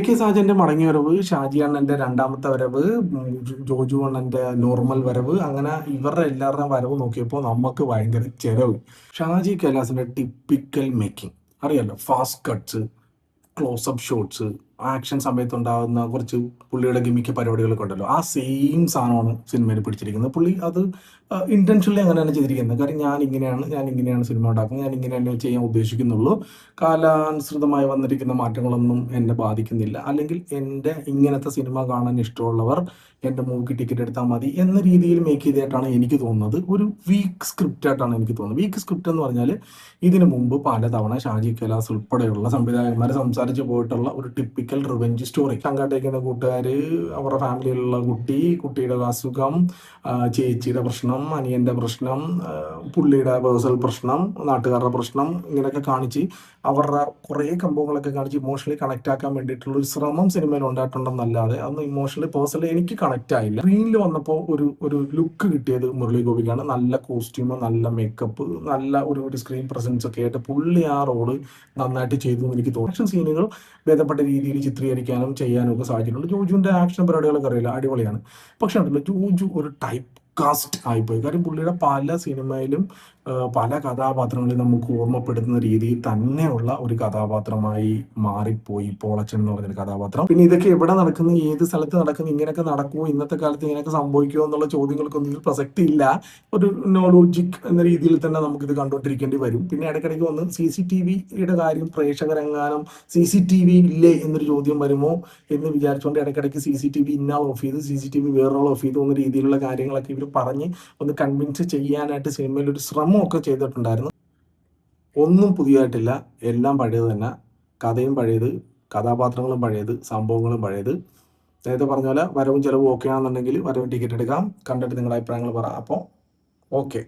K സാജന്റെ മടങ്ങി വരവ്, ഷാജി അണ്ണന്റെ രണ്ടാമത്തെ വരവ്, ജോജു അണ്ണന്റെ നോർമൽ വരവ്, അങ്ങനെ ഇവരുടെ എല്ലാവരുടെയും വരവ് നോക്കിയപ്പോൾ നമുക്ക് ഭയങ്കര ചെലവ്. ഷാജി കൈലാസിന്റെ ടിപ്പിക്കൽ മേക്കിംഗ് അറിയാലോ, fast cuts, close up shots, action സമയത്ത് ഉണ്ടാകുന്ന കുറച്ച് പുള്ളിയുടെ ഗിമിക്ക് പരിപാടികളൊക്കെ ഉണ്ടല്ലോ, ആ സെയിം സാധനമാണ് സിനിമയിൽ പിടിച്ചിരിക്കുന്നത്. പുള്ളി അത് ഇന്റൻഷനലി അങ്ങനെയാണ് ചെയ്തിരിക്കുന്നത്. കാര്യം ഞാൻ ഇങ്ങനെയാണ് സിനിമ ഉണ്ടാക്കുന്നത്, ഞാൻ ഇങ്ങനെ തന്നെ ചെയ്യാൻ ഉദ്ദേശിക്കുന്നുള്ളൂ, കാലാനുസൃതമായി വന്നിരിക്കുന്ന മാറ്റങ്ങളൊന്നും എന്നെ ബാധിക്കുന്നില്ല, അല്ലെങ്കിൽ എൻ്റെ ഇങ്ങനത്തെ സിനിമ കാണാൻ ഇഷ്ടമുള്ളവർ എൻ്റെ മൂവിക്ക് ടിക്കറ്റ് എടുത്താൽ മതി എന്ന രീതിയിൽ മേക്ക് ചെയ്തിട്ടാണ് എനിക്ക് തോന്നുന്നത്. ഒരു വീക്ക് സ്ക്രിപ്റ്റ് ആയിട്ടാണ് എനിക്ക് തോന്നുന്നത്. വീക്ക് സ്ക്രിപ്റ്റ് എന്ന് പറഞ്ഞാൽ ഇതിനു മുമ്പ് പലതവണ ഷാജി കൈലാസ് ഉൾപ്പെടെയുള്ള സംവിധായകന്മാർ സംസാരിച്ച് പോയിട്ടുള്ള ഒരു ടിപ്പിക്കൽ റിവെഞ്ച് സ്റ്റോറി. സംഘടിക്കുന്ന കൂട്ടുകാർ, അവരുടെ ഫാമിലിയിലുള്ള കുട്ടിയുടെ അസുഖം, ചേച്ചിയുടെ പ്രശ്നം, അനിയൻ്റെ പ്രശ്നം, പുള്ളിയുടെ പേഴ്സണൽ പ്രശ്നം, നാട്ടുകാരുടെ പ്രശ്നം, ഇങ്ങനെയൊക്കെ കാണിച്ച് അവരുടെ കുറേ സംഭവങ്ങളൊക്കെ കാണിച്ച് ഇമോഷണലി കണക്ട് ആക്കാൻ വേണ്ടിയിട്ടുള്ള ഒരു ശ്രമം സിനിമയിൽ ഉണ്ടായിട്ടുണ്ടെന്നല്ലാതെ അന്ന് ഇമോഷണലി പേഴ്സണലി എനിക്ക് കണക്ട് ആയില്ല. സ്ക്രീനിൽ വന്നപ്പോൾ ഒരു ലുക്ക് കിട്ടിയത് മുരളി ഗോപിക്കാണ്. നല്ല കോസ്റ്റ്യൂം, നല്ല മേക്കപ്പ്, നല്ല ഒരു സ്ക്രീൻ പ്രസൻസ് ഒക്കെ ആയിട്ട് പുള്ളി ആ റോള് നന്നായിട്ട് ചെയ്തു എന്ന് എനിക്ക് തോന്നുന്നു. ആക്ഷൻ സീനുകൾ ഭേദപ്പെട്ട രീതിയിൽ ചിത്രീകരിക്കാനും ചെയ്യാനും ഒക്കെ സാധിച്ചിട്ടുണ്ട്. ജോജുവിൻ്റെ ആക്ഷൻ പരിപാടികളൊക്കെ അറിയില്ല, അടിപൊളിയാണ്. പക്ഷെ ഉണ്ടല്ലോ, ജോജു ഒരു ടൈപ്പ് കാസ്റ്റ് ആയിപ്പോയി. കാര്യം പുള്ളിയുടെ പല സിനിമയിലും പല കഥാപാത്രങ്ങളിൽ നമുക്ക് ഓർമ്മപ്പെടുത്തുന്ന രീതിയിൽ തന്നെയുള്ള ഒരു കഥാപാത്രമായി മാറിപ്പോയി പോളച്ചൻ എന്ന് പറഞ്ഞൊരു കഥാപാത്രം. പിന്നെ ഇതൊക്കെ എവിടെ നടക്കുന്നു, ഏത് സ്ഥലത്ത് നടക്കുന്നു, ഇങ്ങനെയൊക്കെ നടക്കുമോ, ഇന്നത്തെ കാലത്ത് ഇങ്ങനെയൊക്കെ സംഭവിക്കുമോ എന്നുള്ള ചോദ്യങ്ങൾക്കൊന്നും ഇതിൽ പ്രസക്തി ഇല്ല. ഒരു നോളോജിക് എന്ന രീതിയിൽ തന്നെ നമുക്കിത് കണ്ടുകൊണ്ടിരിക്കേണ്ടി വരും. പിന്നെ ഇടയ്ക്കിടയ്ക്ക് വന്ന് CCTVയുടെ കാര്യം, പ്രേക്ഷകരെങ്ങാനും CCTV ഇല്ലേ എന്നൊരു ചോദ്യം വരുമോ എന്ന് വിചാരിച്ചുകൊണ്ട് ഇടയ്ക്കിടയ്ക്ക് CCTV ഇന്നാൾ ഓഫ് ചെയ്ത് CCTV വേറൊരാൾ ഓഫ് ചെയ്തു എന്ന രീതിയിലുള്ള കാര്യങ്ങളൊക്കെ ഇവർ പറഞ്ഞ് ഒന്ന് കൺവിൻസ് ചെയ്യാനായിട്ട് സിനിമയിൽ ഒരു ശ്രമമൊക്കെ ചെയ്തിട്ടുണ്ടായിരുന്നു. ഒന്നും പുതിയതായിട്ടില്ല, എല്ലാം പഴയത് തന്നെ. കഥയും പഴയത്, കഥാപാത്രങ്ങളും പഴയത്, സംഭവങ്ങളും പഴയത്. നേരത്തെ പറഞ്ഞ പോലെ വരവും ചിലവും ഓക്കെ ആണെന്നുണ്ടെങ്കിൽ വരവും ടിക്കറ്റ് എടുക്കാം. കണ്ടിട്ട് നിങ്ങളുടെ അഭിപ്രായങ്ങൾ പറ. അപ്പോൾ ഓക്കെ.